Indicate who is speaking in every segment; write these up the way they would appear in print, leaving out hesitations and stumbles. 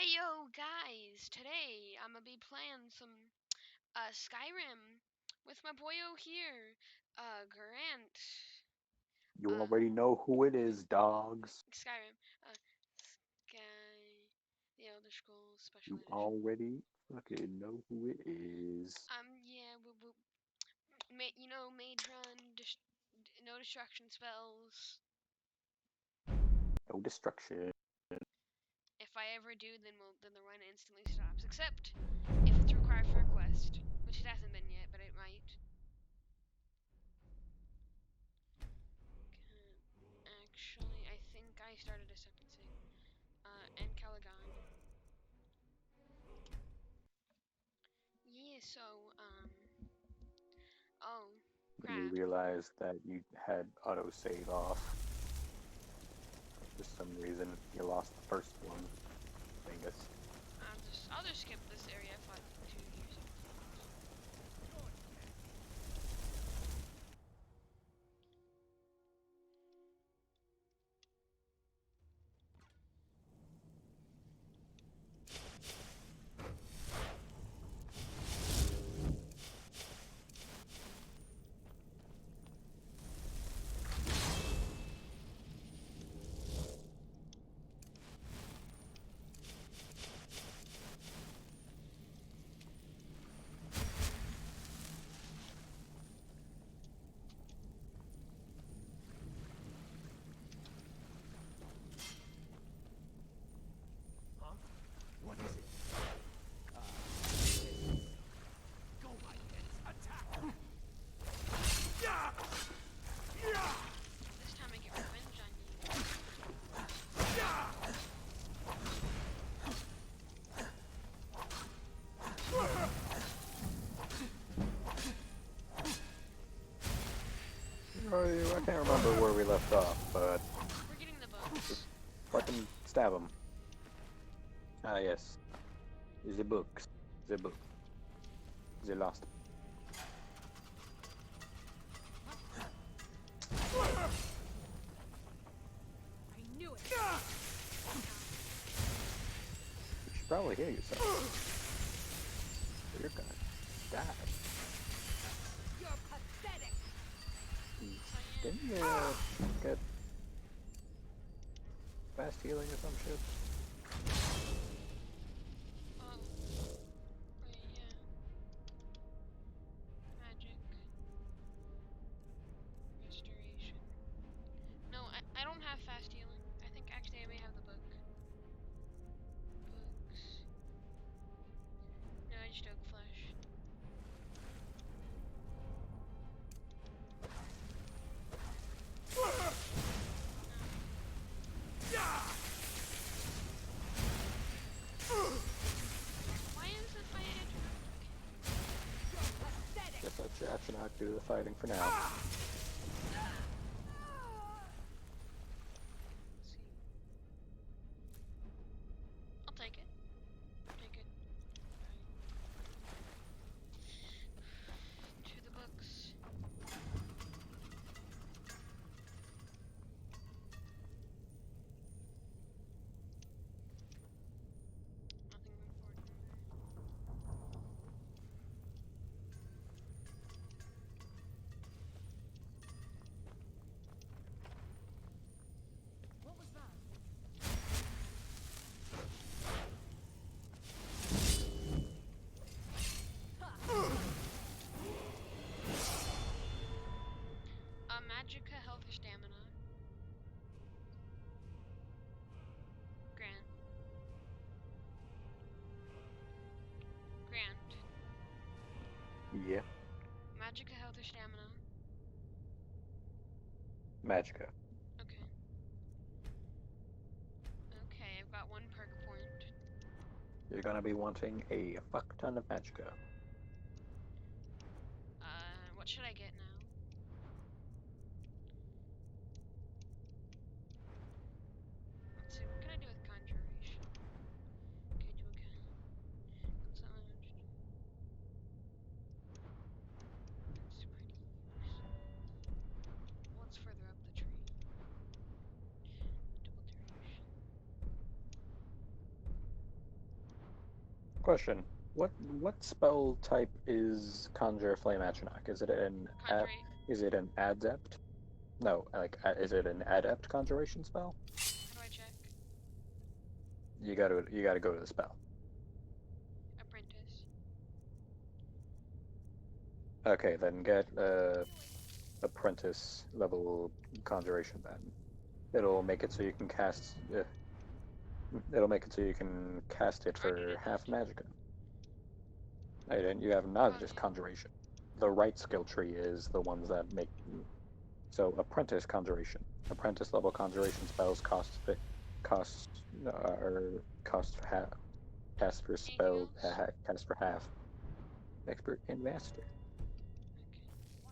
Speaker 1: Hey yo guys, today I'm gonna be playing some Skyrim with my boyo here, Grant.
Speaker 2: You
Speaker 1: Uh
Speaker 2: already know who it is, dogs.
Speaker 1: Skyrim. Sky the Elder Scrolls Special
Speaker 2: You
Speaker 1: Edition.
Speaker 2: already fucking know who it is.
Speaker 1: Yeah, mage run, no destruction spells.
Speaker 2: No destruction.
Speaker 1: If I ever do, then the run instantly stops. Except if it's required for a quest, which it hasn't been yet, but it might. Actually, I think I started a separate save. And Caligon. Yeah, so, oh,
Speaker 2: And you
Speaker 1: crap.
Speaker 2: realize that you had autosave off. For some reason, you lost the first one. Dingus.
Speaker 1: I'll just skip this area. I fought 2 years ago.
Speaker 3: Huh? What is it? Go Vikings, attack! Yeah! Yeah!
Speaker 1: This time I get revenge on you.
Speaker 3: Yeah!
Speaker 2: I can't remember where we left off, but
Speaker 1: We're getting the books.
Speaker 2: fucking stab him. Ah, yes. The books. The book. The lost.
Speaker 4: I knew it.
Speaker 2: You should probably heal yourself. You're gonna die.
Speaker 4: You're pathetic.
Speaker 1: So
Speaker 2: Didn't
Speaker 1: yeah.
Speaker 2: you get fast healing or some shit?
Speaker 1: Oh, wait, yeah. Magic. Restoration. No, I don't have fast healing. I think actually I may have the book. Books. No, I just oak flesh. Why is it my edge?
Speaker 4: Pathetic.
Speaker 2: Guess that chat should not do the fighting for now.
Speaker 1: Let's see. I'll take it. Take it. To the books. Nothing important in there.
Speaker 4: What was that?
Speaker 1: Magica, health or stamina. Grant. Grant.
Speaker 2: Yeah.
Speaker 1: Magica, health or stamina.
Speaker 2: Magicka.
Speaker 1: Okay. Okay, I've got 1 perk point.
Speaker 2: You're gonna be wanting a fuck ton of Magicka.
Speaker 1: What should I get now? Let's see, what can I do with conjuration? Okay, do a It's pretty use. What's further up the tree? Double duration.
Speaker 2: Question. What spell type is Conjure Flame Atronach?
Speaker 1: Conjurate.
Speaker 2: Is it an adept? No, like is it an adept conjuration spell?
Speaker 1: How do I check?
Speaker 2: You gotta go to the spell.
Speaker 1: Apprentice.
Speaker 2: Okay, then get apprentice level conjuration then. It'll make it so you can cast. It'll make it so you can cast it
Speaker 1: Already
Speaker 2: for
Speaker 1: did
Speaker 2: half
Speaker 1: that.
Speaker 2: magicka. And you have not
Speaker 1: Oh
Speaker 2: just
Speaker 1: yeah.
Speaker 2: conjuration. The right skill tree is the ones that make. So apprentice conjuration. Apprentice level conjuration spells cost or cost for half. Cast for
Speaker 1: Anything
Speaker 2: spell
Speaker 1: else?
Speaker 2: cast for half. Expert and master.
Speaker 1: Okay.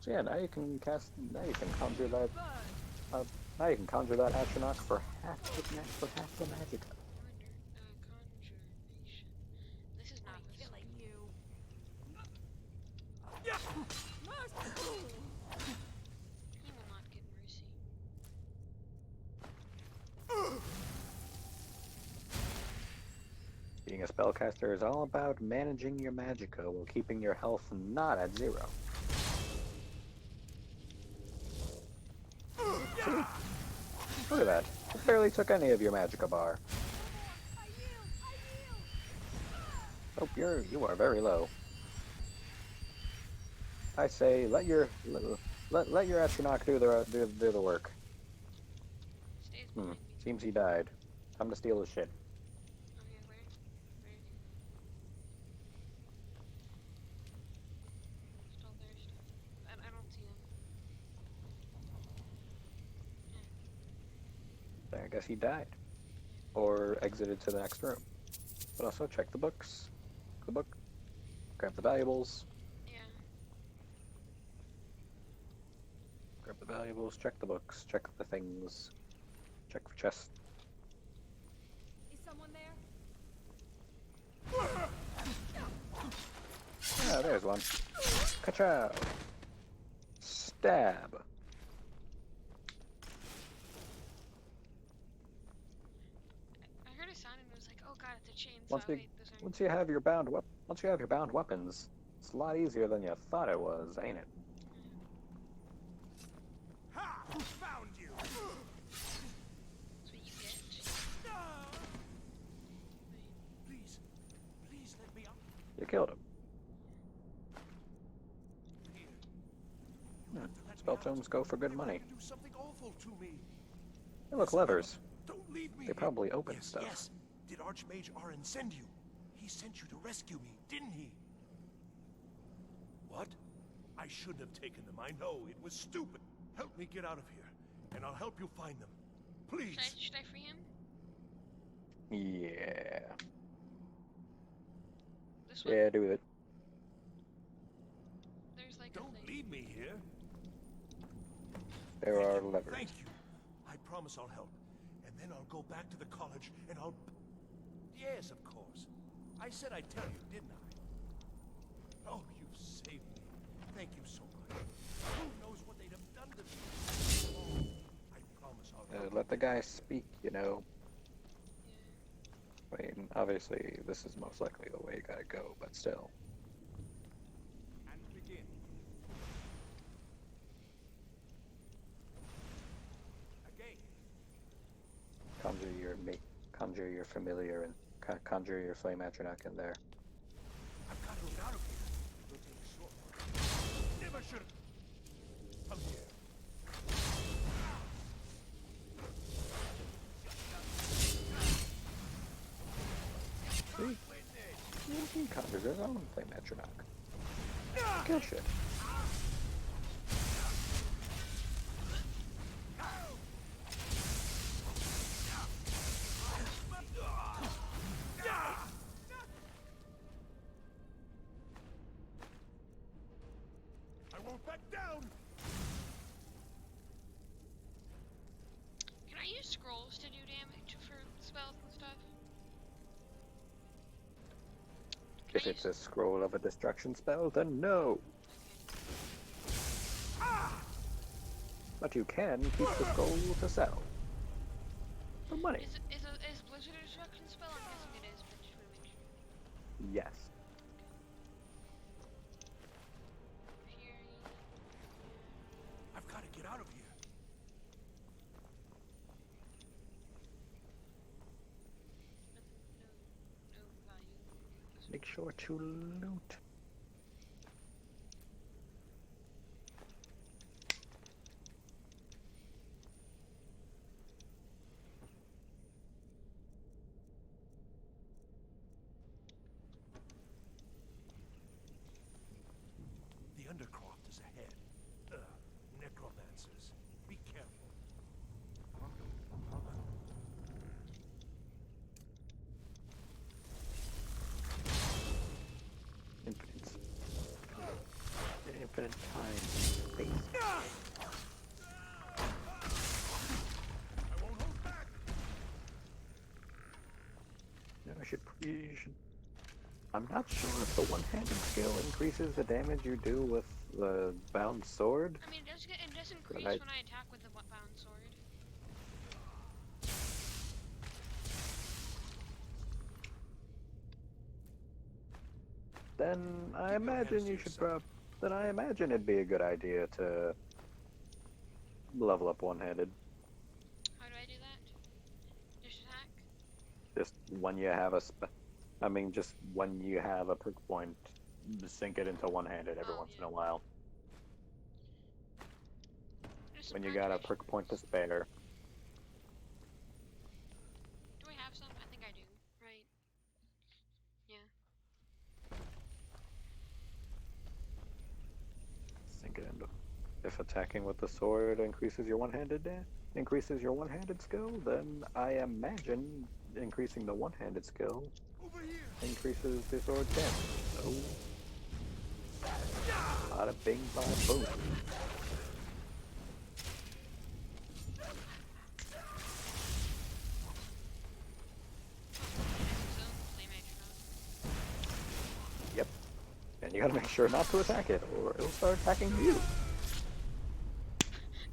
Speaker 2: So yeah, now you can cast. Now you can conjure that.
Speaker 4: Burn.
Speaker 2: Uh, Now you can conjure that Atronach for half the magic.
Speaker 1: I wonder. Conjuration. This is
Speaker 4: I'm
Speaker 1: novice.
Speaker 4: killing you.
Speaker 1: He will not get mercy.
Speaker 2: Being a spellcaster is all about managing your magicka while keeping your health not at zero. See? Look at that. It barely took any of your magicka bar.
Speaker 4: I yield. I yield.
Speaker 2: Oh, you are very low. I say let your Atronach do the work.
Speaker 1: Stays behind me.
Speaker 2: Seems he died. Time to steal his shit.
Speaker 1: Okay, where? Where is he? Still there, still. I don't see him.
Speaker 2: I guess he died. Or exited to the next room. But also check the books. The book. Grab the valuables.
Speaker 1: Yeah.
Speaker 2: Grab the valuables, check the books, check the things. Check for chests.
Speaker 4: Is someone there?
Speaker 2: Ah, there's one. Ka-chow! Stab!
Speaker 1: I heard a sound and it was like, oh god, it's a chainsaw.
Speaker 2: Once you
Speaker 1: Wait, those aren't.
Speaker 2: once you have your bound weapons, it's a lot easier than you thought it was, ain't it?
Speaker 3: Ha! Found you!
Speaker 1: That's what you get.
Speaker 3: Please, please let me out.
Speaker 2: You killed him.
Speaker 3: Here.
Speaker 2: Hmm.
Speaker 3: Have to let
Speaker 2: Spell
Speaker 3: me out.
Speaker 2: tomes go for good
Speaker 3: What if
Speaker 2: money.
Speaker 3: I do something awful to me?
Speaker 2: They look
Speaker 3: Yes,
Speaker 2: levers.
Speaker 3: Don't leave me
Speaker 2: They
Speaker 3: here.
Speaker 2: probably open
Speaker 3: Yes,
Speaker 2: stuff.
Speaker 3: yes. Did Archmage Arin send you? He sent you to rescue me, didn't he? What? I shouldn't have taken them. I know. It was stupid. Help me get out of here, and I'll help you find them. Please.
Speaker 1: Should I free him?
Speaker 2: Yeah.
Speaker 1: This one?
Speaker 2: Yeah, do it.
Speaker 1: There's like
Speaker 3: Don't
Speaker 1: a thing.
Speaker 3: leave me here.
Speaker 2: There
Speaker 3: Thank
Speaker 2: are
Speaker 3: you.
Speaker 2: levers.
Speaker 3: Thank you. I promise I'll help. And then I'll go back to the college and I'll... Yes, of course. I said I'd tell you, didn't I? Oh, you've saved me. Thank you so much. Who knows what they'd have done to me? Oh, I promise I'll help.
Speaker 2: Let the guy speak, you know.
Speaker 1: Yeah.
Speaker 2: I mean, obviously, this is most likely the way you gotta go, but still.
Speaker 3: And begin. Again.
Speaker 2: Conjure your familiar and conjure your flame Atronach in there.
Speaker 3: I've got to get out of here. We'll take a short one. Never should have. Come here.
Speaker 2: See? He conjures his own flame Atronach. Good shit.
Speaker 3: I won't back down.
Speaker 1: Can I use scrolls to do damage for spells and stuff?
Speaker 2: If it's a scroll of a destruction spell, then no. But you can keep the scroll to sell. For money.
Speaker 1: Is Blizzard a destruction spell? I'm guessing it is, but just want to make sure.
Speaker 2: Yes.
Speaker 1: Here.
Speaker 3: I've got to get out of here.
Speaker 1: No value.
Speaker 2: Make sure to loot.
Speaker 3: The Undercroft is ahead. Necromancers. Be careful.
Speaker 2: Infinite. Infinite time. Space.
Speaker 3: I won't hold back.
Speaker 2: Yeah, I should. I'm not sure if the one-handed skill increases the damage you do with the bound sword.
Speaker 1: I mean, it does increase
Speaker 2: I-
Speaker 1: when I attack with the bound sword.
Speaker 2: Then I
Speaker 3: Keep your hands
Speaker 2: imagine
Speaker 3: to
Speaker 2: you should
Speaker 3: yourself.
Speaker 2: Then I imagine it'd be a good idea to level up one-handed.
Speaker 1: How do I do that? Just attack?
Speaker 2: Just when you have a I mean, just when you have a perk point, sink it into one-handed every
Speaker 1: Oh,
Speaker 2: once in
Speaker 1: yeah.
Speaker 2: a while.
Speaker 1: Just
Speaker 2: When you got a
Speaker 1: apprentice.
Speaker 2: perk point to spare.
Speaker 1: Do I have some? I think I do. Right. Yeah.
Speaker 2: Sink it into. If attacking with the sword increases your one-handed skill, then I imagine increasing the one-handed skill
Speaker 3: Over here.
Speaker 2: increases the sword damage. So, bada bing, bada boom. Yep. And you gotta make sure not to attack it, or it'll start attacking you.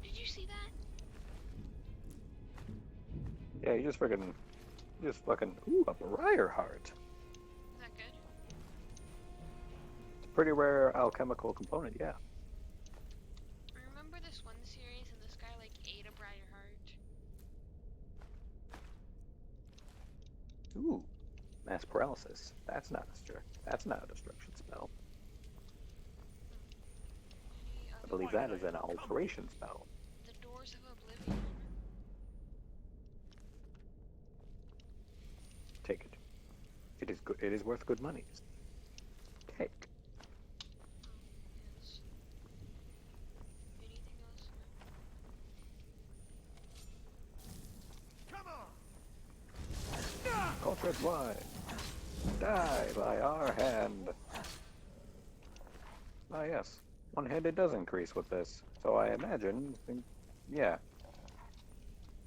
Speaker 1: Did you see that?
Speaker 2: Yeah, you just fucking, ooh, a briar heart.
Speaker 1: Is that good?
Speaker 2: It's a pretty rare alchemical component, yeah.
Speaker 1: I remember this one series and this guy like ate a briar heart.
Speaker 2: Ooh, mass paralysis. That's not a destruction spell.
Speaker 1: Any
Speaker 2: I
Speaker 1: other
Speaker 2: believe
Speaker 3: Why
Speaker 2: that
Speaker 3: did
Speaker 2: is
Speaker 3: I
Speaker 2: an
Speaker 3: ever come
Speaker 2: alteration
Speaker 3: here?
Speaker 2: spell.
Speaker 1: the doors of oblivion?
Speaker 2: Take it. It is good. It is worth good money. Take.
Speaker 1: Yes. Anything else?
Speaker 3: Come on.
Speaker 2: Cultured fly. Die by our hand. Ah, yes. One-handed does increase with this, so I imagine, yeah.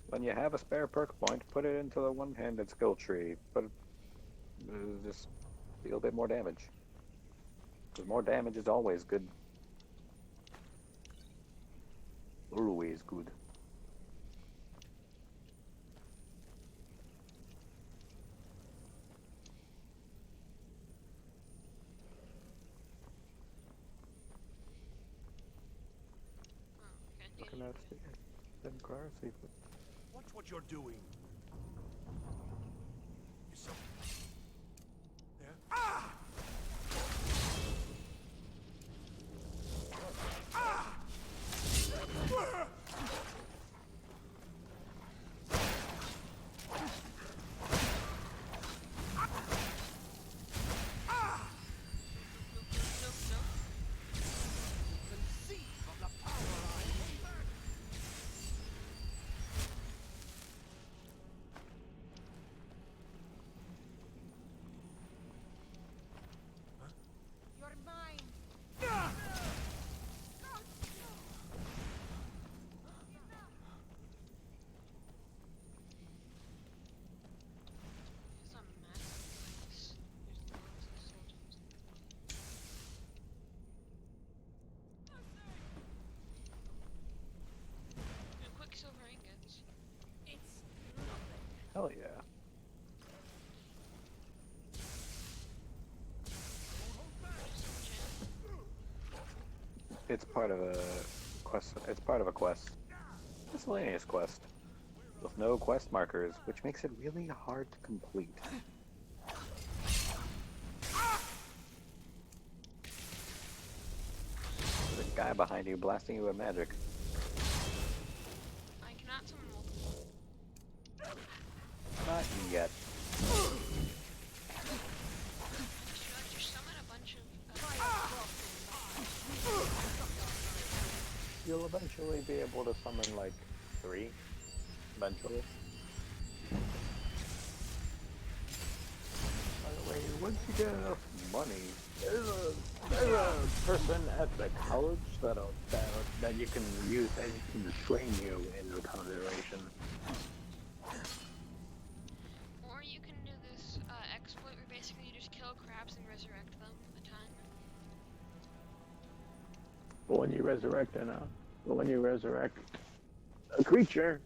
Speaker 2: When you have a spare perk point, put it into the one-handed skill tree. Just deal a bit more damage. Because more damage is always good. Always good.
Speaker 1: Oh, okay.
Speaker 2: Looking at the car, see if
Speaker 3: Watch what you're doing. Is something there? Ah! Ah!
Speaker 1: No.
Speaker 3: Conceive of the power I possess.
Speaker 2: it's part of a quest. It's part of a quest, miscellaneous quest, with no quest markers, which makes it really hard to complete. There's a guy behind you blasting you with magic.
Speaker 1: I cannot summon multiple.
Speaker 2: Not yet.
Speaker 1: Just summon a bunch of.
Speaker 2: You'll eventually be able to summon like 3, eventually. By the way, once you get enough money, there's a person at the college that you can use that can train you in conjuration.
Speaker 1: Or you can do this exploit where basically you just kill crabs and resurrect them a ton.
Speaker 2: But when you resurrect a creature,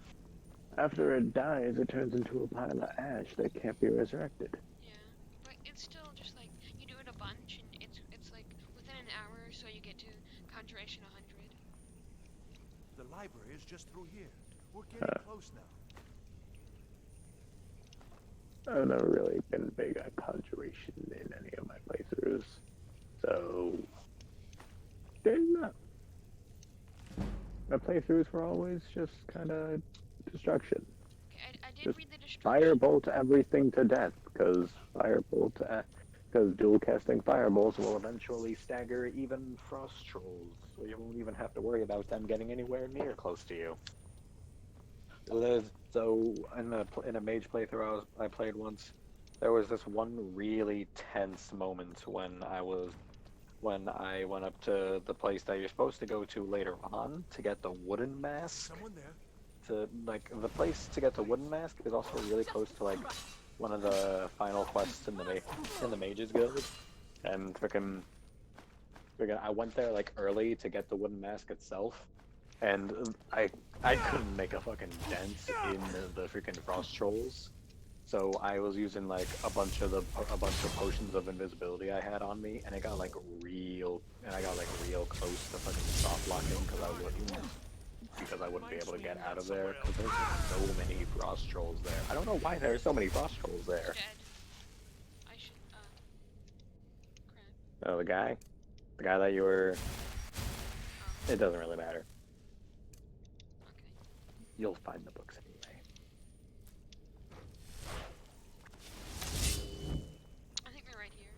Speaker 2: after it dies, it turns into a pile of ash that can't be resurrected.
Speaker 1: Yeah, but it's still just like you do it a bunch, and it's like within an hour or so you get to conjuration 100.
Speaker 3: The library is just through here. We're getting close now.
Speaker 2: I've never really been big on conjuration in any of my playthroughs, so there's not. My playthroughs were always just kind of destruction.
Speaker 1: Okay, I did
Speaker 2: Just
Speaker 1: read the destruction.
Speaker 2: Firebolt everything to death, because dual casting firebolts will eventually stagger even frost trolls, so you won't even have to worry about them getting anywhere near close to you. So in a mage playthrough I played once, there was this one really tense moment when I went up to the place that you're supposed to go to later on to get the wooden mask.
Speaker 3: Someone there.
Speaker 2: The place to get the wooden mask is also really close to like one of the final quests in the Mages Guild, and freaking I went there like early to get the wooden mask itself, and I couldn't make a fucking dent in the freaking frost trolls, so I was using like a bunch of potions of invisibility I had on me, and I got like real close to fucking soft locking because I wouldn't be able to get out of there because there's so many frost trolls there. I don't know why there are so many frost trolls there.
Speaker 1: Dead. I should, crap.
Speaker 2: Oh, the guy that you were. It doesn't really matter.
Speaker 1: Okay.
Speaker 2: You'll find the books anyway.
Speaker 1: I think they're right here.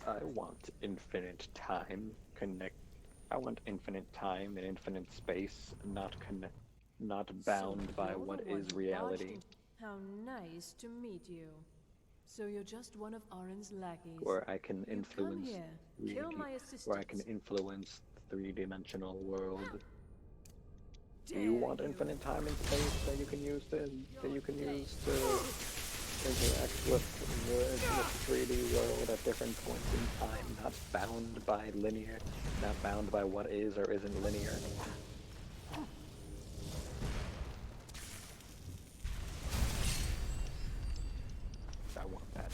Speaker 2: I want infinite time I want infinite time and infinite space, not bound by
Speaker 5: you're
Speaker 2: what
Speaker 5: the one
Speaker 2: is
Speaker 5: who
Speaker 2: reality.
Speaker 5: barged in. How nice to meet you. So you're just one of Arin's lackeys.
Speaker 2: Where I can
Speaker 5: You come
Speaker 2: influence
Speaker 5: here, kill my assistants.
Speaker 2: where I can influence the 3-dimensional world. Do
Speaker 5: Dare
Speaker 2: you want
Speaker 5: you.
Speaker 2: infinite time and space that you can use to interact with the 3D world at different points in time, not bound by what is or isn't linear? I want that.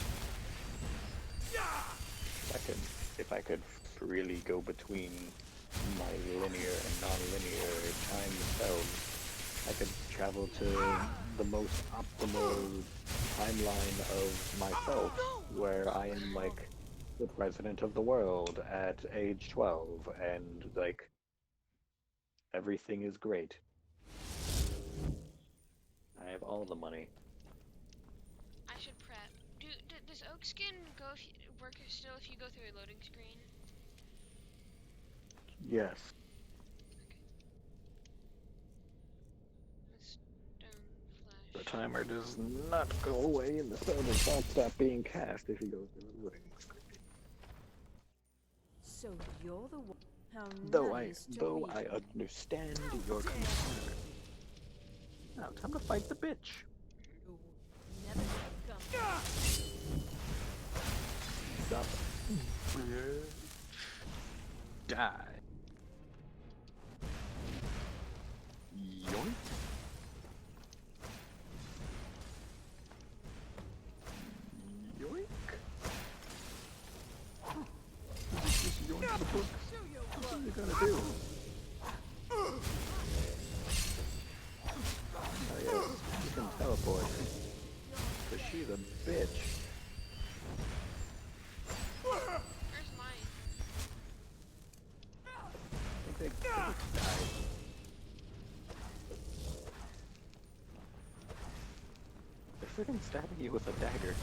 Speaker 2: If I could freely go between my linear and non-linear time selves, I could travel to the most optimal timeline of myself, where I am like the president of the world at age 12, and like everything is great. I have all the money.
Speaker 1: I should prep. Does oak skin work still if you go through a loading screen?
Speaker 2: Yes.
Speaker 1: Okay. Stone
Speaker 2: The
Speaker 1: flash.
Speaker 2: timer does not go away, and the spell does not stop being cast if you go through the loading screen.
Speaker 5: So you're the one. How
Speaker 2: Though
Speaker 5: nice to
Speaker 2: though
Speaker 5: meet
Speaker 2: I
Speaker 5: you.
Speaker 2: understand your concern. Now, time to fight the bitch.
Speaker 5: You never come.
Speaker 2: Stop. Die. Yoink. Yoink. Just yoink the book. she's a bitch.
Speaker 1: Where's mine?
Speaker 2: I think they died. They're freaking stabbing you with a dagger.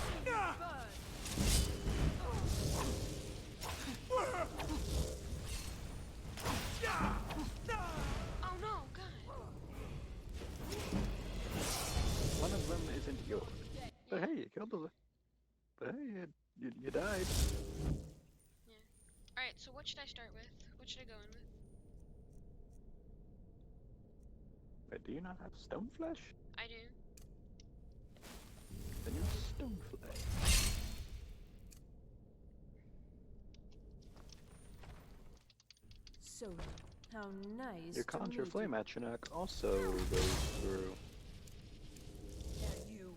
Speaker 1: Oh no, God.
Speaker 2: One of them isn't yours. But hey, you killed the. But hey, you died.
Speaker 1: Yeah. Alright, so what should I start with? What should I go in with?
Speaker 2: Wait, do you not have stone flesh?
Speaker 1: I do.
Speaker 2: Then you're stone flesh.
Speaker 5: So, how nice
Speaker 2: Your
Speaker 5: to
Speaker 2: conjure
Speaker 5: meet
Speaker 2: flame
Speaker 5: you.
Speaker 2: atronach also goes through.
Speaker 4: Yeah, you.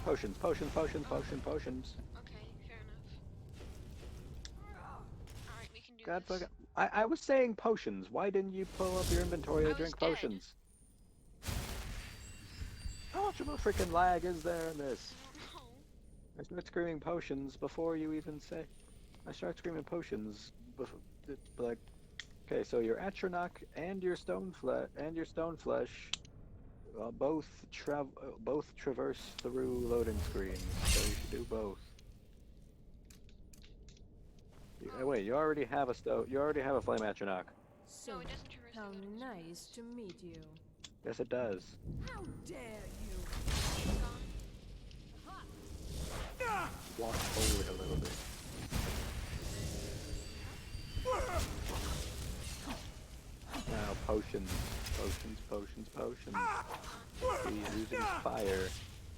Speaker 2: Potions, potions, potions, potions, potions.
Speaker 1: Okay, fair enough. Alright, we can do
Speaker 2: God
Speaker 1: this.
Speaker 2: fucking. I was saying potions. Why didn't you pull up your inventory
Speaker 1: I
Speaker 2: to
Speaker 1: was
Speaker 2: drink
Speaker 1: dead.
Speaker 2: potions? How much of a freaking lag is there in this?
Speaker 1: I don't know.
Speaker 2: I start screaming potions before you even say. I start screaming potions before, like, okay, so your atronach and your stone flesh, both traverse through loading screens. So you should do both.
Speaker 1: Oh.
Speaker 2: Wait, you already have a stone. You already have a flame atronach.
Speaker 5: So,
Speaker 1: No, it doesn't traverse
Speaker 5: how
Speaker 1: the loading
Speaker 5: nice
Speaker 1: screens.
Speaker 5: to meet you.
Speaker 2: Yes, it does.
Speaker 4: How dare you?
Speaker 1: It's gone.
Speaker 2: Walk forward a little bit. Now potions, potions, potions, potions. She's using fire,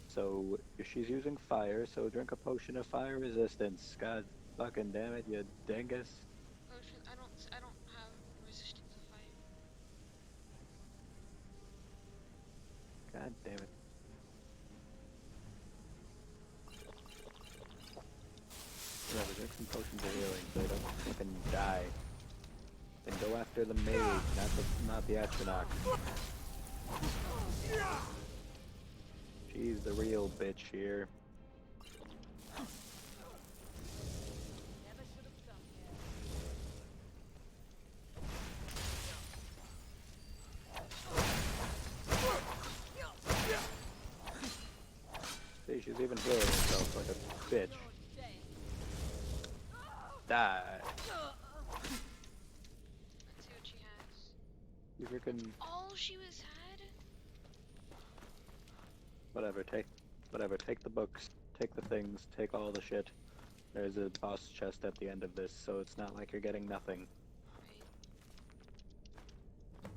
Speaker 2: so if she's using fire, so drink a potion of fire resistance. God fucking damn it, you dingus.
Speaker 1: Potion. I don't have resistance to fire.
Speaker 2: God damn it. Whatever, drink some potions of healing so they don't fucking die. Then go after the mage, not the atronach. She's the real bitch here.
Speaker 4: Never should have come
Speaker 2: See, she's even healing herself like a bitch.
Speaker 4: here.
Speaker 2: Die.
Speaker 1: Let's see what she has.
Speaker 2: You freaking
Speaker 1: All she was had?
Speaker 2: whatever, take the books, take the things, take all the shit. There's a boss chest at the end of this, so it's not like you're getting nothing.
Speaker 1: Right.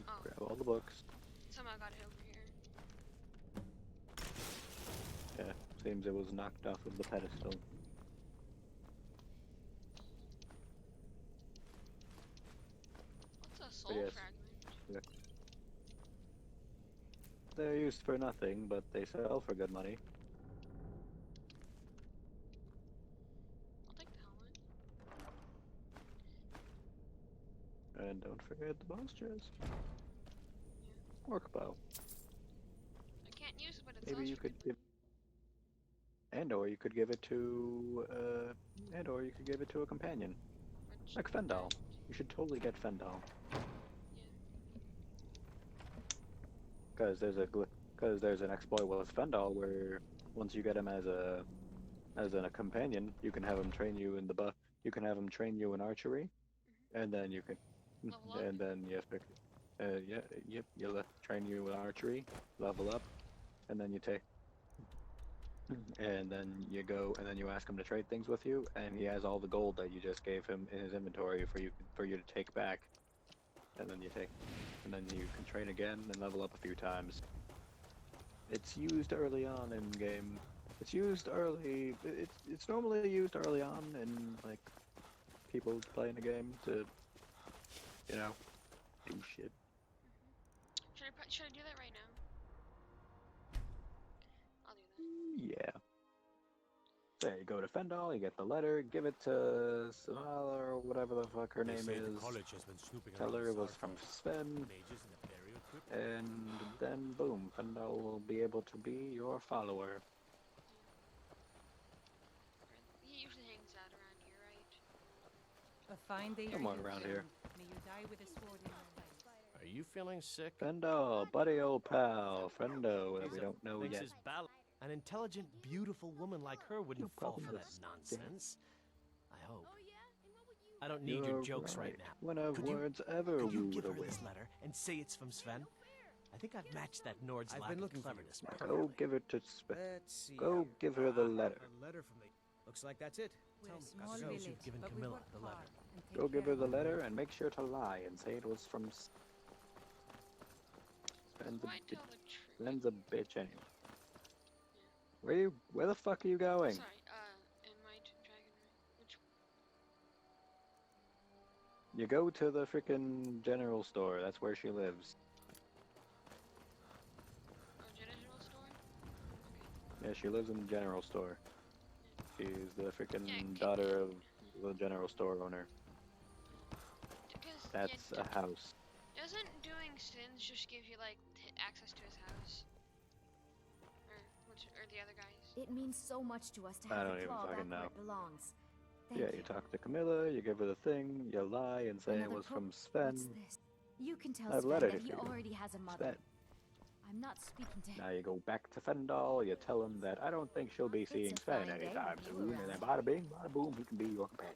Speaker 1: Hold on. Oh,
Speaker 2: Grab all the books.
Speaker 1: somehow got it over here.
Speaker 2: Yeah, seems it was knocked off of the pedestal.
Speaker 1: What's a soul
Speaker 2: yes.
Speaker 1: fragment?
Speaker 2: They're used for nothing, but they sell for good money.
Speaker 1: I'll take the helmet.
Speaker 2: And don't forget the boss chest.
Speaker 1: Yeah.
Speaker 2: Orc bow.
Speaker 1: I can't use it, but it
Speaker 2: Maybe
Speaker 1: sells
Speaker 2: you
Speaker 1: for
Speaker 2: could
Speaker 1: good
Speaker 2: give or you could give it to a companion.
Speaker 1: money.
Speaker 2: Like Fendal. You should totally get Fendal. Because there's an exploit with Fendal where once you get him as a companion, you can have him train you in you can have him train you in archery, and then you can
Speaker 1: Level up?
Speaker 2: and then you have to you'll train you in archery, level up, and then you take and then you go and then you ask him to trade things with you, and he has all the gold that you just gave him in his inventory for you to take back, and then you can train again and level up a few times. It's used early on in game. It's used early. It's normally used early on in like people playing a game to, you know, do shit.
Speaker 1: Should I do that right now? I'll do that.
Speaker 2: Yeah. So yeah, you go to Fendal, you get the letter, give it to Savala or whatever the fuck her
Speaker 3: They
Speaker 2: name
Speaker 3: say the
Speaker 2: is.
Speaker 3: college has been snooping
Speaker 2: Tell
Speaker 3: around
Speaker 2: her it was from
Speaker 3: Starfall.
Speaker 2: Sven,
Speaker 3: Mages in a burial crypt.
Speaker 2: and then boom, Fendal will be able to be your follower.
Speaker 1: He usually hangs out around here, right?
Speaker 4: A fine day
Speaker 2: Somewhere
Speaker 4: for you,
Speaker 2: around
Speaker 4: friend.
Speaker 2: here.
Speaker 4: May you die with a sword in your hand.
Speaker 3: Are you feeling sick?
Speaker 2: Fendal, buddy old pal, friendo that we
Speaker 3: He's a-
Speaker 2: don't know
Speaker 3: thinks
Speaker 2: yet.
Speaker 3: his An intelligent, beautiful woman like her wouldn't
Speaker 2: No
Speaker 3: fall
Speaker 2: problem,
Speaker 3: for that
Speaker 2: Miss
Speaker 3: nonsense. I hope. I don't need
Speaker 2: You're
Speaker 3: your jokes right
Speaker 2: right.
Speaker 3: now.
Speaker 2: When have
Speaker 3: Could you-
Speaker 2: words ever
Speaker 3: Could you
Speaker 2: wooed
Speaker 3: give
Speaker 2: a
Speaker 3: her
Speaker 2: witch?
Speaker 3: this letter and say it's from Sven? I think I've matched that Nord's
Speaker 6: I've
Speaker 3: lack
Speaker 6: been
Speaker 3: of
Speaker 6: looking for you.
Speaker 3: cleverness
Speaker 2: Go
Speaker 3: perfectly.
Speaker 2: give it to Sven.
Speaker 6: Let's see.
Speaker 2: Go
Speaker 6: here.
Speaker 2: give her the letter.
Speaker 6: A letter from the. Looks like that's it.
Speaker 4: We're
Speaker 6: Tell
Speaker 4: a
Speaker 6: me.
Speaker 4: small
Speaker 3: So
Speaker 4: village,
Speaker 3: you've given
Speaker 4: but we
Speaker 3: Camilla
Speaker 4: work
Speaker 3: the letter.
Speaker 4: hard and take
Speaker 2: Go give
Speaker 4: care
Speaker 2: her the
Speaker 4: of one
Speaker 2: letter
Speaker 4: another.
Speaker 2: and make sure to lie and say it was from Sven's a
Speaker 1: Why
Speaker 2: bitch.
Speaker 1: tell the truth?
Speaker 2: Sven's a bitch anyway. Where the fuck are you going?
Speaker 1: Sorry, Invite Dragon. Which
Speaker 2: You go to the freaking general store. That's where she lives.
Speaker 1: general store?
Speaker 2: Yeah, she lives in the general store. She's the freaking
Speaker 1: Yeah,
Speaker 2: daughter of the general store owner.
Speaker 1: Because
Speaker 2: That's a house.
Speaker 1: doesn't doing sins just give you like access to his house? Or the other guys?
Speaker 7: It means so much to us to
Speaker 2: I
Speaker 7: have
Speaker 2: don't
Speaker 7: the
Speaker 2: even
Speaker 7: claw
Speaker 2: fucking
Speaker 7: back where
Speaker 2: know.
Speaker 7: it belongs. Thank
Speaker 2: Yeah,
Speaker 7: you.
Speaker 2: you talk to Camilla, you give her the thing, you lie and say it
Speaker 7: Another
Speaker 2: was
Speaker 7: po-
Speaker 2: from Sven.
Speaker 7: What's this? You can tell
Speaker 2: I've
Speaker 7: Sven
Speaker 2: let it
Speaker 7: that
Speaker 2: if
Speaker 7: he
Speaker 2: you do.
Speaker 7: already has a mother.
Speaker 2: Sven.
Speaker 7: I'm not speaking to him.
Speaker 2: Now you go back to Fendal, you tell him that I don't think she'll be seeing
Speaker 7: It's a
Speaker 2: Sven
Speaker 7: fine day
Speaker 2: anytime
Speaker 7: with you
Speaker 2: soon, and then
Speaker 7: around.
Speaker 2: bada bing, bada boom, he can be your companion.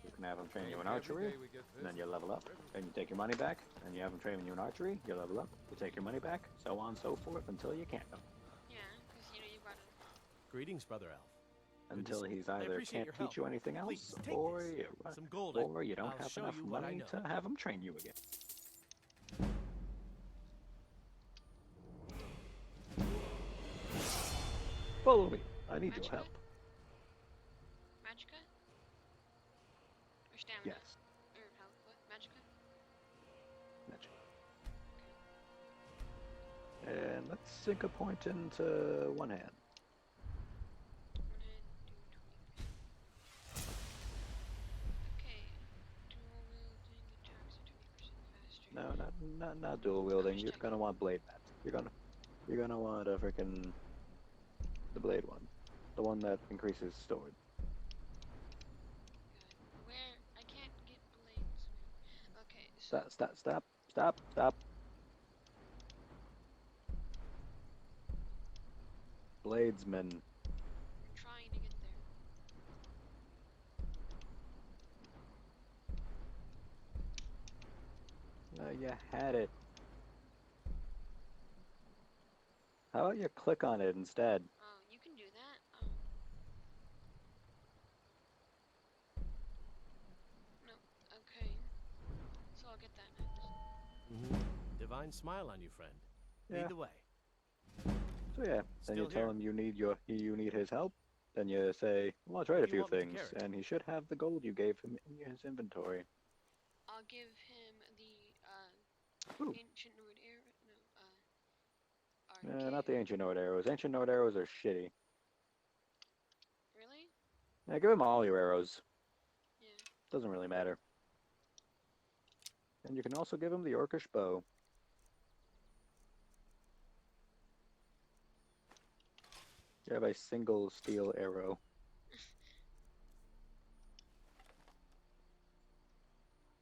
Speaker 2: You can have him train you in archery, and then you level up, then you take your money back, and you have him train you in archery, you level up, you take your money back, so on and so forth until you can't go.
Speaker 1: Yeah, because you've got to.
Speaker 3: Greetings, Brother Elf.
Speaker 2: Until he's
Speaker 3: I
Speaker 2: either
Speaker 3: appreciate
Speaker 2: can't
Speaker 3: your
Speaker 2: teach
Speaker 3: help.
Speaker 2: you anything else,
Speaker 3: Please, take
Speaker 2: or
Speaker 3: this.
Speaker 2: you,
Speaker 3: Some gold.
Speaker 2: or you don't
Speaker 3: I'll
Speaker 2: have
Speaker 3: show
Speaker 2: enough
Speaker 3: you what I
Speaker 2: money
Speaker 3: know.
Speaker 2: to have him train you again. Follow me. I need your
Speaker 1: Magica?
Speaker 2: help.
Speaker 1: Magica? Or stamina?
Speaker 2: Yes.
Speaker 1: Or health? What? Magica?
Speaker 2: Magic. And let's sink a point into one hand.
Speaker 1: One hand, do 20%. Okay. Dual wielding attacks are 20% faster.
Speaker 2: No, not dual wielding.
Speaker 1: just
Speaker 2: You're
Speaker 1: checking.
Speaker 2: gonna want blade mats. You're gonna want a freaking the blade one, the one that increases sword.
Speaker 1: God. Where? I can't get blades. Okay, so.
Speaker 2: Stop. Bladesman.
Speaker 1: I'm trying to get there.
Speaker 2: You had it. How about you click on it instead?
Speaker 1: Oh, you can do that? Oh. No. Okay. So I'll get that next.
Speaker 3: Divine smile on you, friend.
Speaker 2: Yeah.
Speaker 3: Lead the way.
Speaker 2: So yeah, then
Speaker 3: Still
Speaker 2: you tell
Speaker 3: here.
Speaker 2: him you need his help. Then you say, well, I'll trade a
Speaker 3: What do you
Speaker 2: few
Speaker 3: want me to
Speaker 2: things,
Speaker 3: carry?
Speaker 2: and he should have the gold you gave him in his inventory.
Speaker 1: I'll give him the
Speaker 2: Ooh.
Speaker 1: ancient Nord arrow. No,
Speaker 2: Not the ancient Nord arrows. Ancient Nord arrows are shitty.
Speaker 1: Really?
Speaker 2: Yeah, give him all your arrows.
Speaker 1: Yeah.
Speaker 2: Doesn't really matter. And you can also give him the orcish bow. You have a single steel arrow.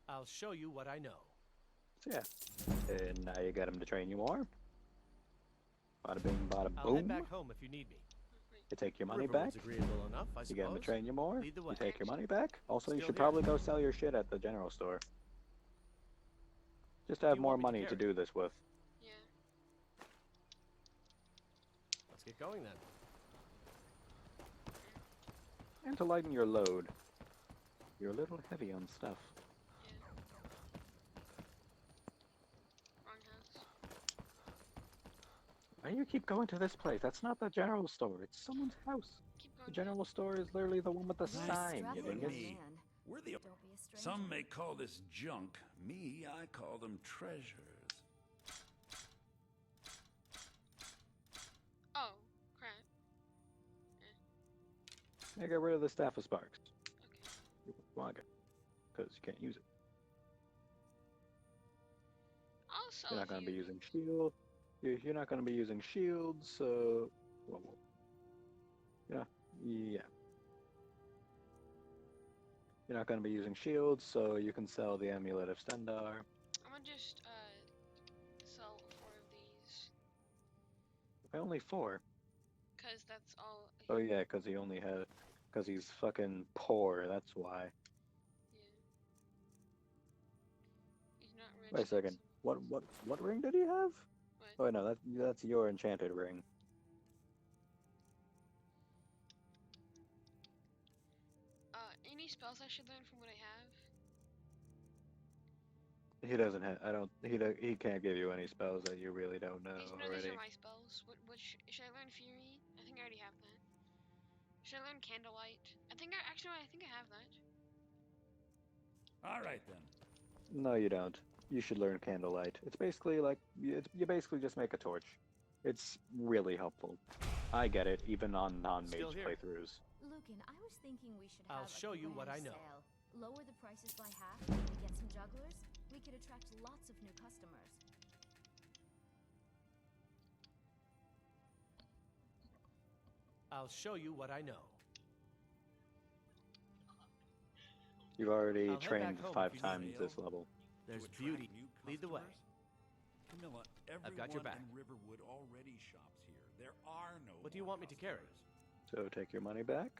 Speaker 3: I'll show you what I know.
Speaker 2: So yeah. And now you got him to train you more. Bada bing, bada
Speaker 3: I'll head
Speaker 2: boom.
Speaker 3: back home if you need me.
Speaker 2: You take your money
Speaker 3: Riverwood's
Speaker 2: back.
Speaker 3: agreeable enough, I
Speaker 2: You get him to
Speaker 3: suppose.
Speaker 2: train you more.
Speaker 3: Lead the
Speaker 2: You
Speaker 3: way.
Speaker 2: take your money back. Also, you
Speaker 3: Still
Speaker 2: should
Speaker 3: here.
Speaker 2: probably go sell your shit at the general store. Just to
Speaker 3: What do
Speaker 2: have
Speaker 3: you
Speaker 2: more
Speaker 3: want me to
Speaker 2: money to
Speaker 3: carry?
Speaker 2: do this with.
Speaker 1: Yeah.
Speaker 3: Let's get going then.
Speaker 2: And to lighten your load. You're a little heavy on stuff.
Speaker 1: Yeah. Wrong house.
Speaker 2: Why do you keep going to this place? That's not the general store. It's someone's house.
Speaker 1: Keep
Speaker 2: The
Speaker 1: going.
Speaker 2: general store is literally the one with the
Speaker 7: You're a
Speaker 2: sign, you
Speaker 7: strapping
Speaker 2: dingus.
Speaker 7: young
Speaker 8: Me.
Speaker 7: man.
Speaker 8: We're the.
Speaker 7: Don't be a stranger.
Speaker 8: Some may call this junk. Me, I call them treasures.
Speaker 1: Oh, crap.
Speaker 2: Yeah, get rid of the Staff of Sparks.
Speaker 1: Okay.
Speaker 2: Because you can't use it.
Speaker 1: I'll sell
Speaker 2: You're
Speaker 1: a
Speaker 2: not going to be
Speaker 1: few.
Speaker 2: using shield. You're not going to be using shields, so... Well, yeah. You're not going to be using shields, so you can sell the Amulet of Stendar.
Speaker 1: I'm gonna just sell 4 of these.
Speaker 2: Only 4.
Speaker 1: Cause that's all.
Speaker 2: Oh yeah, because he only had... Because he's fucking poor, that's why.
Speaker 1: Yeah. He's not rich.
Speaker 2: Wait a second. What ring did he have?
Speaker 1: What?
Speaker 2: Oh no, that's your enchanted ring.
Speaker 1: Any spells I should learn from what I have?
Speaker 2: He doesn't have. I don't. He can't give you any spells that you really don't know
Speaker 1: These
Speaker 2: already.
Speaker 1: are my spells. What should I learn? Fury? I think I already have that. Should I learn Candlelight? I think I have that.
Speaker 8: All right then.
Speaker 2: No, you don't. You should learn Candlelight. It's basically like you basically just make a torch. It's really helpful. I get it, even on non-mage
Speaker 6: Still here.
Speaker 2: playthroughs.
Speaker 7: Lucan, I was thinking we should
Speaker 6: I'll
Speaker 7: have
Speaker 6: show
Speaker 7: a
Speaker 6: you what
Speaker 7: grand
Speaker 6: I know.
Speaker 7: sale. Lower the prices by half, maybe get some jugglers. We could attract lots of new customers.
Speaker 6: I'll show you what I know.
Speaker 2: You've already
Speaker 6: I'll head
Speaker 2: trained
Speaker 6: back home
Speaker 2: 5
Speaker 6: if you need
Speaker 2: times
Speaker 8: me.
Speaker 2: this level.
Speaker 6: There's
Speaker 8: To attract
Speaker 6: beauty.
Speaker 8: new
Speaker 6: Lead the way.
Speaker 8: customers? Camilla, everyone
Speaker 6: I've got your back.
Speaker 8: in Riverwood already shops here. There are no
Speaker 6: What do you
Speaker 8: more
Speaker 6: want me to carry?
Speaker 8: customers.
Speaker 2: So take your money back.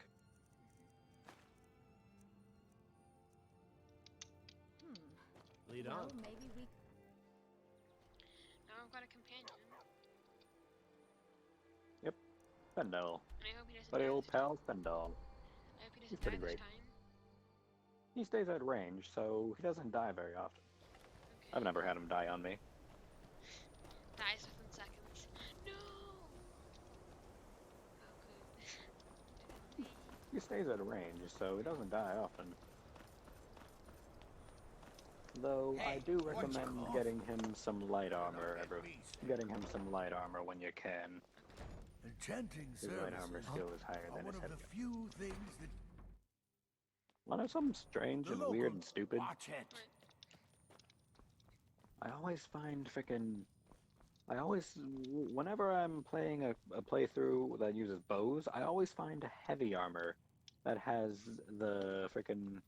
Speaker 6: Lead
Speaker 7: Well,
Speaker 6: on.
Speaker 7: maybe we.
Speaker 1: Now I've got a companion,
Speaker 2: Pendel.
Speaker 1: and I hope he doesn't
Speaker 2: Buddy
Speaker 1: die
Speaker 2: old
Speaker 1: this time.
Speaker 2: pal Pendel.
Speaker 1: I hope he
Speaker 2: He's
Speaker 1: doesn't
Speaker 2: pretty
Speaker 1: die this
Speaker 2: great.
Speaker 1: time.
Speaker 2: He stays at range, so he doesn't die very often.
Speaker 1: Okay.
Speaker 2: I've never had him die on me.
Speaker 1: Dies within seconds. No. Oh, good.
Speaker 2: He stays at range, so he doesn't die often. Though I do recommend getting him some light armor getting him some light armor when you can.
Speaker 3: Enchanting
Speaker 2: His light armor
Speaker 3: services
Speaker 2: skill is higher
Speaker 3: are
Speaker 2: than
Speaker 3: one
Speaker 2: his
Speaker 3: of
Speaker 2: heavy.
Speaker 3: the few things that
Speaker 2: Wanna something strange
Speaker 3: the
Speaker 2: and
Speaker 3: local
Speaker 2: weird and stupid?
Speaker 3: watch it.
Speaker 2: I always find whenever I'm playing a playthrough that uses bows, I always find heavy armor that has the frickin'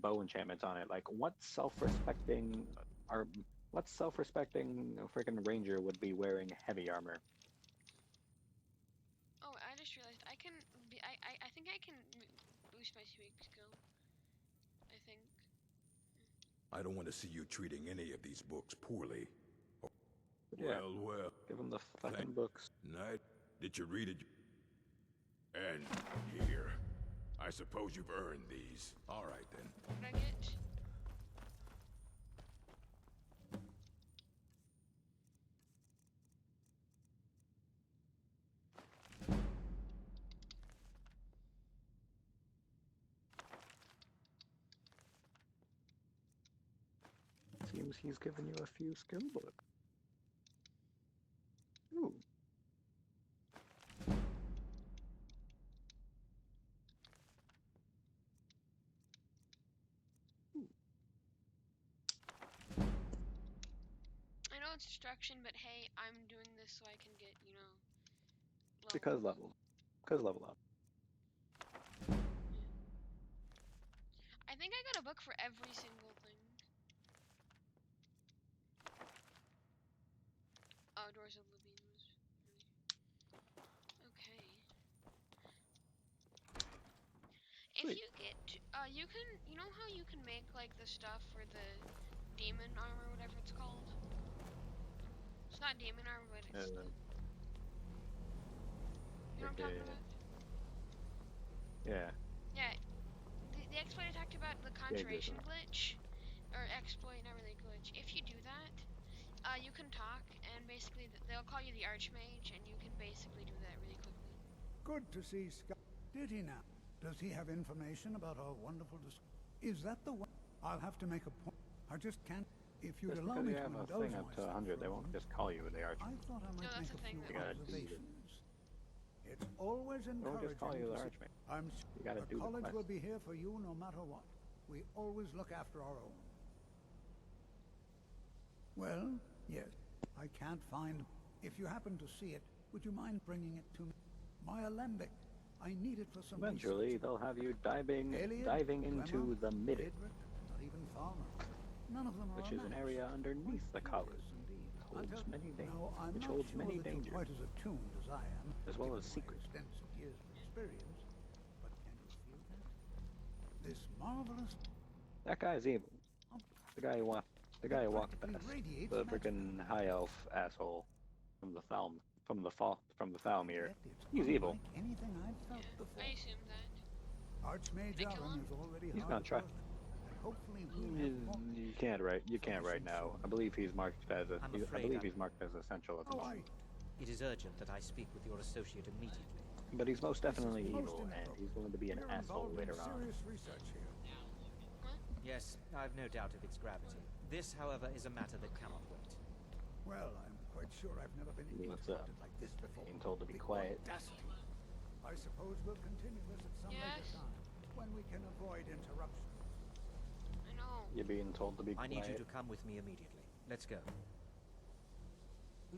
Speaker 2: bow enchantments on it. Like, what self-respecting frickin' ranger would be wearing heavy armor?
Speaker 1: Oh, I just realized I can. I think I can boost my speak skill. I think.
Speaker 9: I don't want to see you treating any of these books poorly.
Speaker 2: Yeah.
Speaker 9: Well,
Speaker 2: Give him the fucking books.
Speaker 9: Knight, did you read it? And here. I suppose you've earned these. All right, then.
Speaker 1: What did I get?
Speaker 2: Seems he's given you a few skill books. Ooh.
Speaker 1: I know it's destruction, but hey, I'm doing this so I can get,
Speaker 2: Because level up.
Speaker 1: I think I got a book for every single thing. Oh, Doors of Levine was really... Okay. If
Speaker 2: Sweet.
Speaker 1: you get, you can, you know how you can make, like, the stuff for the demon armor, whatever it's called? It's not demon armor, but it's you know what I'm talking about?
Speaker 2: Yeah.
Speaker 1: Yeah. The exploit I talked about, the conjuration glitch, or exploit, not really glitch. If you do that, you can talk, and basically they'll call you the Archmage, and you can basically do that really quickly.
Speaker 10: Good to see Scott. Did he now? Does he have information about our wonderful Is that the one? I'll have to make a point. I just can't. If you'd
Speaker 2: Just
Speaker 10: allow
Speaker 2: because
Speaker 10: me
Speaker 2: you
Speaker 10: to
Speaker 2: have a
Speaker 10: indulge
Speaker 2: thing up to
Speaker 10: myself
Speaker 2: 100,
Speaker 10: for
Speaker 2: they
Speaker 10: a
Speaker 2: won't
Speaker 10: moment,
Speaker 2: just call you the
Speaker 10: I
Speaker 2: Archmage.
Speaker 10: thought I might
Speaker 1: that's
Speaker 10: make
Speaker 1: the
Speaker 10: a
Speaker 1: thing
Speaker 10: few
Speaker 1: that-
Speaker 2: You gotta do it.
Speaker 10: observations. It's always
Speaker 2: Don't
Speaker 10: encouraging
Speaker 2: just call you the
Speaker 10: to see-
Speaker 2: Archmage.
Speaker 10: I'm
Speaker 2: You gotta
Speaker 10: the
Speaker 2: do the
Speaker 10: college
Speaker 2: quest.
Speaker 10: will be here for you no matter what. We always look after our own. Well, yes, I can't find... If you happen to see it, would you mind bringing it to me? My alembic. I need it for some
Speaker 2: Eventually,
Speaker 10: research.
Speaker 2: they'll have you diving
Speaker 10: Iliad,
Speaker 2: into
Speaker 10: Glemmer,
Speaker 2: the midden,
Speaker 10: Daedric, not even Falmer. None of them are
Speaker 2: which
Speaker 10: a
Speaker 2: is an
Speaker 10: match.
Speaker 2: area underneath the
Speaker 10: Quite
Speaker 2: college,
Speaker 10: curious indeed.
Speaker 2: holds many
Speaker 10: No, I'm
Speaker 2: which
Speaker 10: not
Speaker 2: holds
Speaker 10: sure
Speaker 2: many
Speaker 10: that you're
Speaker 2: dangers,
Speaker 10: quite as attuned as I am,
Speaker 2: as well
Speaker 10: given
Speaker 2: as
Speaker 10: my
Speaker 2: secrets.
Speaker 10: extensive years of experience. But can you feel that? This marvelous...
Speaker 2: That guy's evil. The guy who walked
Speaker 10: practically
Speaker 2: past.
Speaker 10: radiates
Speaker 2: The
Speaker 10: magic.
Speaker 2: freaking high elf asshole from the Thalmir.
Speaker 10: Yet it's
Speaker 2: He's evil.
Speaker 10: unlike anything I've felt
Speaker 1: Yeah,
Speaker 10: before.
Speaker 1: I assumed that.
Speaker 10: Archmage
Speaker 1: Did I kill
Speaker 10: Allen
Speaker 1: him?
Speaker 10: is already
Speaker 2: He's
Speaker 10: hard
Speaker 2: gonna try.
Speaker 10: at work, and hopefully we'll have more...
Speaker 2: You can't right now. I believe he's marked as a.
Speaker 11: I'm
Speaker 2: I
Speaker 11: afraid
Speaker 2: believe
Speaker 11: I'm-
Speaker 2: he's marked as essential at the
Speaker 10: Oh,
Speaker 2: moment.
Speaker 11: It is urgent that I speak with your associate immediately.
Speaker 2: But he's most definitely
Speaker 10: This is most
Speaker 2: evil, and
Speaker 10: inappropriate.
Speaker 2: he's going to be an
Speaker 10: We're
Speaker 2: asshole
Speaker 10: involved in
Speaker 2: later on.
Speaker 10: serious research here.
Speaker 11: Yes, I've no doubt of its gravity. This, however, is a matter that cannot wait.
Speaker 10: Well, I'm quite sure I've never been
Speaker 2: What's
Speaker 10: interrupted like this before.
Speaker 2: Being told to be
Speaker 10: The
Speaker 2: quiet.
Speaker 10: audacity. I suppose we'll continue this at some later
Speaker 1: Yes.
Speaker 10: time, when we can avoid interruption.
Speaker 1: I know.
Speaker 2: You're being told to be
Speaker 11: I
Speaker 2: quiet.
Speaker 11: need you to come with me immediately. Let's go.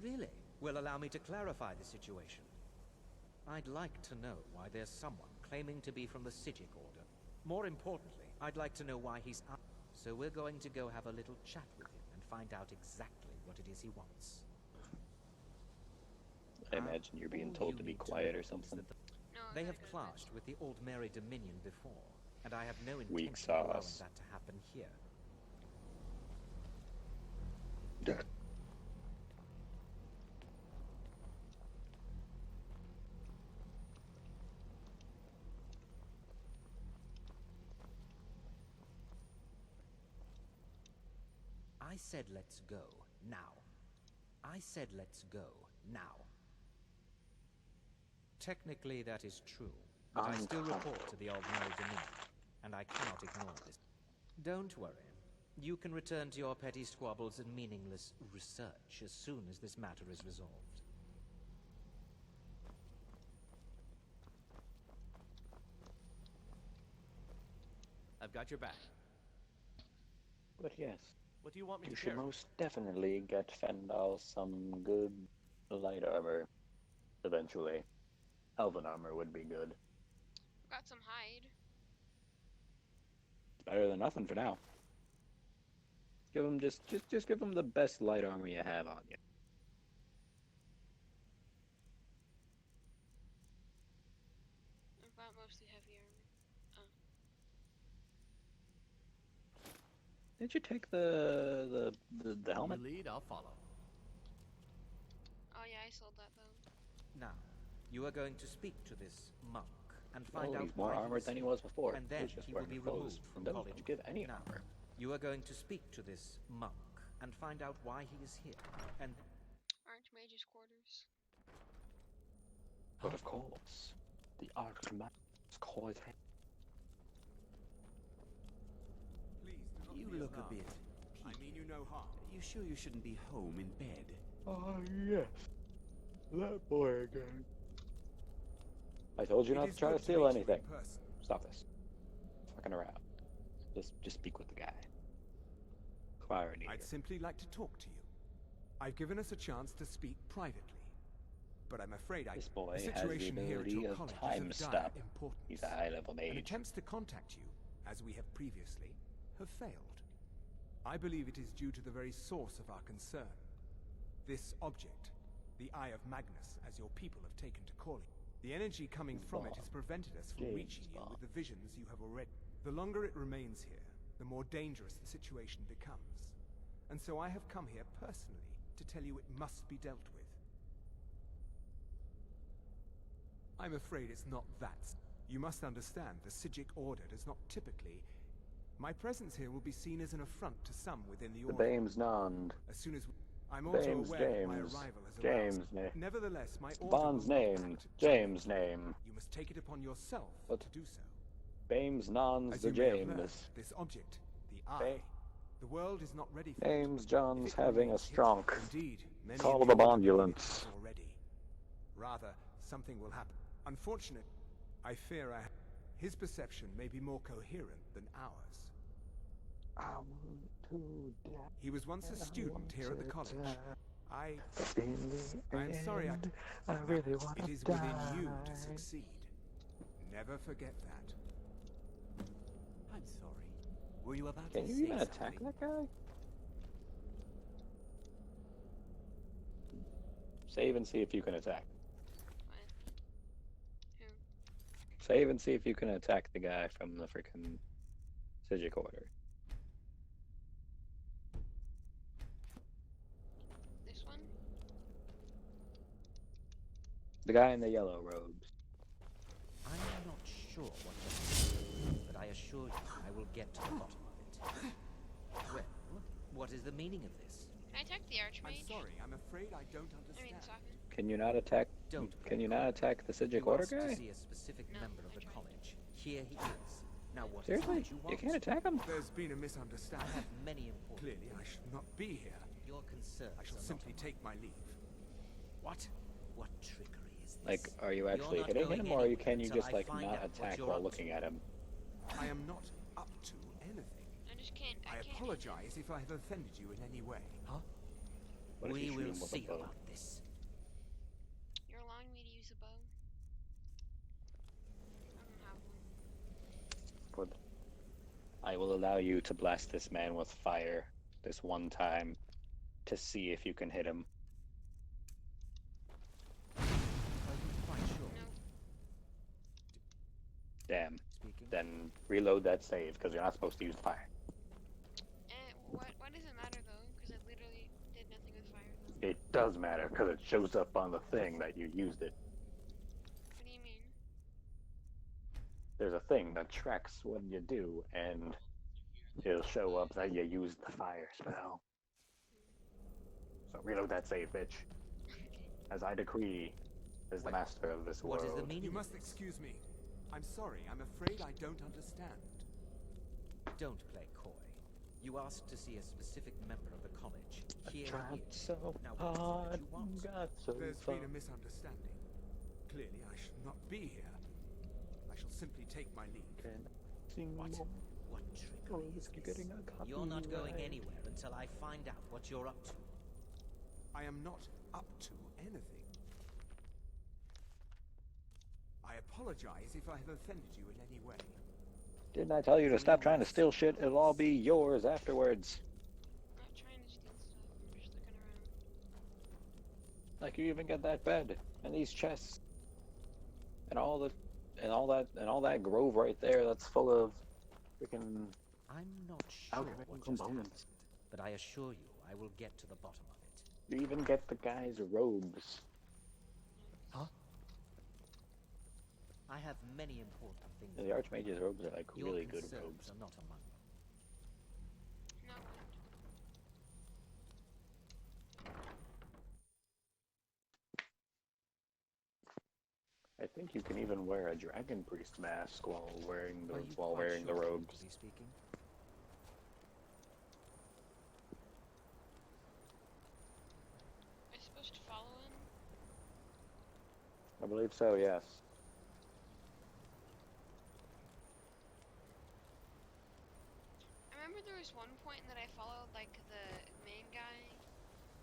Speaker 11: Really? Well, allow me to clarify the situation. I'd like to know why there's someone claiming to be from the Sijic Order. More importantly, I'd like to know why he's up. So we're going to go have a little chat with him and find out exactly what it is he wants.
Speaker 2: I imagine you're being
Speaker 11: All
Speaker 2: told
Speaker 11: you
Speaker 2: to be
Speaker 11: need
Speaker 2: quiet
Speaker 11: know
Speaker 2: or
Speaker 11: is
Speaker 2: something.
Speaker 11: that
Speaker 1: No, I
Speaker 11: They
Speaker 1: gotta
Speaker 11: have
Speaker 1: go to bed.
Speaker 11: clashed with the Old Mary Dominion before, and I have no
Speaker 2: Weak
Speaker 11: intention of allowing
Speaker 2: sauce.
Speaker 11: that to happen here. I said let's go, now. I said let's go, now. Technically that is true, but I still report to the Old Mary Dominion, and I cannot ignore this. Don't worry. You can return to your petty squabbles and meaningless research as soon as this matter is resolved.
Speaker 6: I've got your back.
Speaker 2: But yes,
Speaker 6: What do you want me
Speaker 2: you
Speaker 6: to
Speaker 2: should
Speaker 6: carry?
Speaker 2: most definitely get Fendal some good light armor. Eventually, elven armor would be good.
Speaker 1: Got some hide.
Speaker 2: Better than nothing for now. Give him just give him the best light armor you have on you.
Speaker 1: I've got mostly heavy armor.
Speaker 2: Did you take the helmet?
Speaker 6: You lead, I'll follow.
Speaker 1: Oh yeah, I sold that though.
Speaker 11: Now, you are going to speak to this monk and find
Speaker 2: Well,
Speaker 11: out
Speaker 2: he's more
Speaker 11: why
Speaker 2: armored
Speaker 11: is
Speaker 2: than he
Speaker 11: here,
Speaker 2: was before.
Speaker 11: and
Speaker 2: He
Speaker 11: then
Speaker 2: was just
Speaker 11: he will
Speaker 2: wearing
Speaker 11: be
Speaker 2: clothes.
Speaker 11: removed from
Speaker 2: Doesn't
Speaker 11: college.
Speaker 2: give any
Speaker 11: Now,
Speaker 2: armor.
Speaker 11: you are going to speak to this monk and find out why he is here, and
Speaker 1: Archmage's quarters.
Speaker 2: But of course, the Archmage's quite
Speaker 12: Please do not
Speaker 13: You
Speaker 12: be
Speaker 13: look a
Speaker 12: alarmed.
Speaker 13: bit...
Speaker 12: I mean you no harm.
Speaker 13: You sure you shouldn't be home in bed?
Speaker 2: Oh yes, that boy again. I told you
Speaker 12: It
Speaker 2: not
Speaker 12: is
Speaker 2: to try
Speaker 12: good
Speaker 2: to steal
Speaker 12: meet you in
Speaker 2: anything.
Speaker 12: person.
Speaker 2: Stop this. Fucking around. Just speak with the guy. Clarity.
Speaker 12: I'd simply like to talk to you. I've given us a chance to speak privately. But I'm afraid
Speaker 2: This
Speaker 12: the
Speaker 2: boy has the
Speaker 12: situation here at
Speaker 2: ability
Speaker 12: your
Speaker 2: of
Speaker 12: college
Speaker 2: time
Speaker 12: is of dire
Speaker 2: stop.
Speaker 12: importance.
Speaker 2: He's a high-level
Speaker 12: And
Speaker 2: mage.
Speaker 12: attempts to contact you, as we have previously, have failed. I believe it is due to the very source of our concern. This object, the Eye of Magnus, as your people have taken to call it. The energy coming from it has prevented us from reaching you with the visions you have already. The longer it remains here, the more dangerous the situation becomes. And so I have come here personally to tell you it must be dealt with. I'm afraid it's not that. You must understand, the Sijic Order does not typically... My presence here will be seen as an affront to some within the
Speaker 2: The
Speaker 12: Order.
Speaker 2: Bames Nond.
Speaker 12: As soon as I'm also
Speaker 2: James,
Speaker 12: aware that my
Speaker 2: James,
Speaker 12: arrival has
Speaker 2: James,
Speaker 12: aroused. Nevertheless, my order
Speaker 2: Bond's
Speaker 12: will not
Speaker 2: name,
Speaker 12: act.
Speaker 2: James' name.
Speaker 12: You must take it upon yourself
Speaker 2: What?
Speaker 12: to do so.
Speaker 2: Bames Non's
Speaker 12: As
Speaker 2: the
Speaker 12: you may have learned,
Speaker 2: James.
Speaker 12: this object, the Eye, the world is not ready for
Speaker 2: James
Speaker 12: it.
Speaker 2: John's
Speaker 12: If it
Speaker 2: having a
Speaker 12: remains hidden,
Speaker 2: stronk.
Speaker 12: Indeed, many
Speaker 2: Call
Speaker 12: in
Speaker 2: the
Speaker 12: Order believe it
Speaker 2: ambulance.
Speaker 12: has already. Rather, something will happen. Unfortunately, I fear his perception may be more coherent than ours.
Speaker 2: I want to die.
Speaker 12: He was once a student here at the college.
Speaker 2: In the
Speaker 12: I'm sorry,
Speaker 2: end, I really want to
Speaker 12: it is
Speaker 2: die.
Speaker 12: within you to succeed. Never forget that.
Speaker 13: I'm sorry. Were you about
Speaker 2: Can
Speaker 13: to
Speaker 2: you
Speaker 13: say
Speaker 2: even attack
Speaker 13: something?
Speaker 2: that guy? Save and see if you can attack.
Speaker 1: Who?
Speaker 2: Save and see if you can attack the guy from the freaking Sijic Order.
Speaker 1: This one?
Speaker 2: The guy in the yellow robes.
Speaker 11: I'm not sure what you're saying, but I assure you I will get to the bottom of it. Well, what is the meaning of this?
Speaker 1: Can I attack the Archmage?
Speaker 12: I'm sorry, I'm afraid I don't understand.
Speaker 1: I mean, Sovereign.
Speaker 2: Can you not attack? Can you not attack the Sijic Order
Speaker 11: You asked
Speaker 2: guy?
Speaker 11: to see a specific member of the college. Here he is. Now what
Speaker 2: Seriously?
Speaker 11: is it you want?
Speaker 2: You can't attack him?
Speaker 12: There's been a misunderstanding.
Speaker 11: I have many important
Speaker 12: Clearly, I should not be here.
Speaker 11: Your concerns
Speaker 12: I shall
Speaker 11: are
Speaker 12: simply
Speaker 11: not
Speaker 12: take my leave.
Speaker 11: What? What trickery is this?
Speaker 2: Like, are you actually
Speaker 11: You're not
Speaker 2: hitting
Speaker 11: going
Speaker 2: him, or
Speaker 11: anywhere
Speaker 2: can you
Speaker 11: until
Speaker 2: just
Speaker 11: I
Speaker 2: like
Speaker 11: find
Speaker 2: not
Speaker 11: out what
Speaker 2: attack
Speaker 11: you're
Speaker 2: while
Speaker 11: up
Speaker 2: looking
Speaker 11: to.
Speaker 2: at him?
Speaker 12: I am not up to anything.
Speaker 1: I just can't.
Speaker 12: I
Speaker 1: can't.
Speaker 12: apologize if I have offended you in any way.
Speaker 11: Huh?
Speaker 2: What if you
Speaker 11: We
Speaker 2: shoot
Speaker 11: will
Speaker 2: him with a
Speaker 11: see
Speaker 2: bow?
Speaker 11: about this.
Speaker 1: You're allowing me to use a bow? I don't have one.
Speaker 2: Good. I will allow you to blast this man with fire this one time to see if you can hit him.
Speaker 11: Are you quite sure?
Speaker 1: No.
Speaker 2: Damn.
Speaker 11: Speaking.
Speaker 2: Then reload that save, because you're not supposed to use fire.
Speaker 1: Why does it matter though? Because it literally did nothing with fire.
Speaker 2: It does matter, because it shows up on the thing that you used it.
Speaker 1: What do you mean?
Speaker 2: There's a thing that tracks what you do, and it'll show up that you used the fire spell. So reload that save, bitch. As I decree, as the master of this world.
Speaker 11: What is the meaning
Speaker 12: You
Speaker 11: of
Speaker 12: must
Speaker 11: this?
Speaker 12: excuse me. I'm sorry, I'm afraid I don't understand.
Speaker 11: Don't play coy. You asked to see a specific member of the college. Here
Speaker 2: Tried
Speaker 11: he is.
Speaker 2: so
Speaker 11: Now what is it
Speaker 2: hard,
Speaker 11: that you want?
Speaker 2: got so
Speaker 12: There's
Speaker 2: far.
Speaker 12: been a misunderstanding. Clearly, I should not be here. I shall simply take my leave.
Speaker 11: What? What trickery is this? You're not going anywhere until I find out what you're up to.
Speaker 12: I am not up to anything. I apologize if I have offended you in any way.
Speaker 2: Didn't I tell you to stop trying to steal shit? It'll all be yours afterwards.
Speaker 1: I'm not trying to steal stuff. I'm just looking around.
Speaker 2: Like you even get that bed and these chests and all that grove right there that's full of freaking
Speaker 11: I'm not sure
Speaker 2: alchemical
Speaker 11: what just happened,
Speaker 2: components.
Speaker 11: but I assure you I will get to the bottom of it.
Speaker 2: You even get the guy's robes.
Speaker 11: Huh? I have many important things.
Speaker 2: The Archmage's robes are like
Speaker 11: Your
Speaker 2: really good
Speaker 11: concerns
Speaker 2: robes.
Speaker 11: are not among them.
Speaker 1: No.
Speaker 2: I think you can even wear a dragon priest mask while wearing the
Speaker 11: Are you
Speaker 2: while
Speaker 11: quite
Speaker 2: wearing the
Speaker 11: sure you
Speaker 2: robes.
Speaker 11: want to be speaking?
Speaker 1: Am I supposed to follow him?
Speaker 2: I believe so, yes.
Speaker 1: I remember there was one point that I followed like the main guy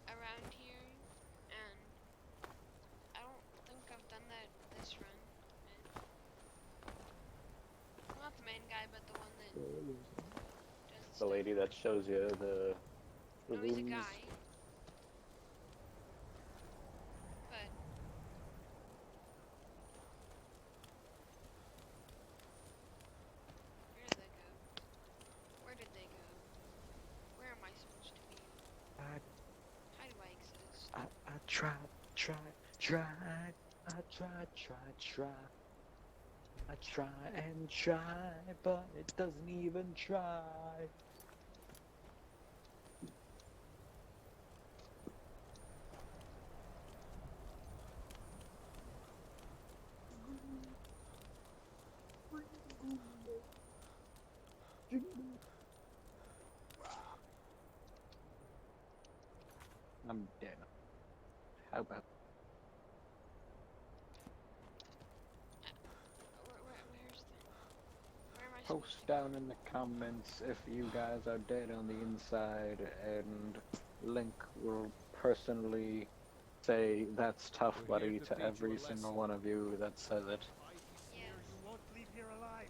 Speaker 1: around here, and I don't think I've done that this run. Well, not the main guy, but the one that does
Speaker 2: The lady that shows you the
Speaker 1: No, he's a
Speaker 2: rooms.
Speaker 1: guy. But where did they go? Where did they go? Where am I supposed to be? How do I exist?
Speaker 2: I tried. I try and try, but it doesn't even try. I'm dead. How about post down in the comments if you guys are dead on the inside, and Link will personally say that's tough,
Speaker 3: We're
Speaker 2: buddy,
Speaker 3: here to
Speaker 2: to
Speaker 3: teach you
Speaker 2: every
Speaker 3: a
Speaker 2: single
Speaker 3: lesson.
Speaker 2: one of you that says it.
Speaker 1: Yes.
Speaker 3: You won't leave here alive.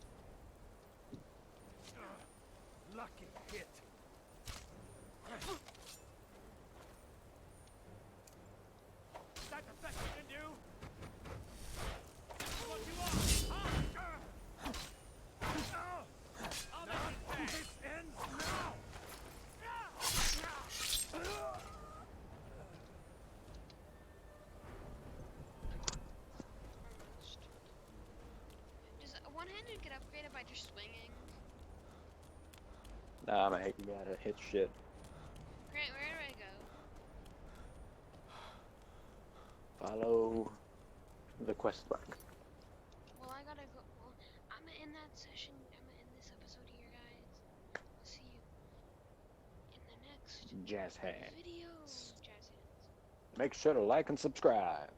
Speaker 3: Lucky hit. Is that the best you can do? What you want? I'll make it pay. This ends now.
Speaker 1: Almost. Does a one-handed get upgraded by just swinging?
Speaker 2: Nah, mate, you gotta hit shit.
Speaker 1: Great, where do I go?
Speaker 2: Follow the quest book.
Speaker 1: Well, I gotta go. Well, I'm gonna end that session. I'm gonna end this episode here, guys. I'll see you in the next
Speaker 2: Jazz hands.
Speaker 1: video. Jazz hands.
Speaker 2: Make sure to like and subscribe.